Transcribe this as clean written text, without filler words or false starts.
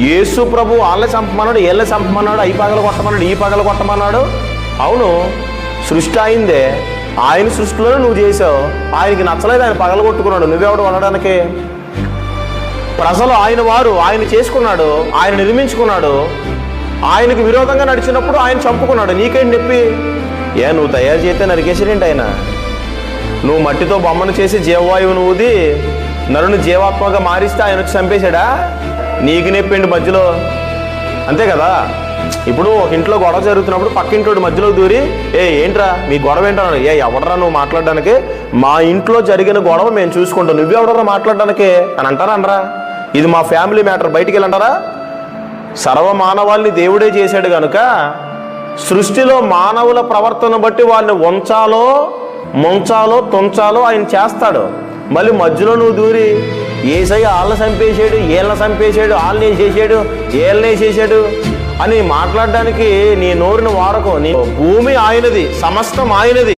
యేసు ప్రభు వాళ్ళని చంపమన్నాడు, వీళ్ళని చంపమన్నాడు, అయి పగలు కొట్టమన్నాడు, ఈ పగలు కొట్టమన్నాడు. అవును, సృష్టి అయిందే, ఆయన సృష్టిలోనే నువ్వు చేసావు. ఆయనకి నచ్చలేదు, ఆయన పగలు కొట్టుకున్నాడు. నువ్వెవడు అనడానికి? ప్రజలు ఆయన వారు, ఆయన చేసుకున్నాడు, ఆయన నిర్మించుకున్నాడు. ఆయనకు విరోధంగా నడిచినప్పుడు ఆయన చంపుకున్నాడు. నీకేంటి నొప్పి? నువ్వు తయారు చేస్తే నరికేసాడేంటి ఆయన? నువ్వు మట్టితో బొమ్మను చేసి జీవవాయువును ఊది నరుని జీవాత్మగా మారిస్తే ఆయన వచ్చి చంపేశాడా? నీకు నొప్పేంటి మధ్యలో? అంతే కదా. ఇప్పుడు ఒక ఇంట్లో గొడవ జరుగుతున్నప్పుడు పక్కింటోడు మధ్యలో దూరి ఏంట్రా మీ గొడవ ఏంటన్నాడు. ఎవడరా నువ్వు మాట్లాడడానికి? మా ఇంట్లో జరిగిన గొడవ మేము చూసుకుంటాం, నువ్వెవడరా మాట్లాడడానికి అని అంటారా? ఇది మా ఫ్యామిలీ మ్యాటర్, బయటికి వెళ్ళంటారా? సర్వమానవాళ్ళని దేవుడే చేశాడు కనుక సృష్టిలో మానవుల ప్రవర్తన బట్టి వాళ్ళని వంచాలో ముంచాలో తుంచాలో ఆయన చేస్తాడు. మళ్ళీ మధ్యలో నువ్వు దూరి ఏసయ్య వాళ్ళని చంపేశాడు, వీళ్ళని చంపేశాడు, వాళ్ళని చేసాడు, వీళ్ళనే చేశాడు అని మాట్లాడడానికి నీ నోరుని వాడకు. నీ భూమి ఆయనది, సమస్తం ఆయనది.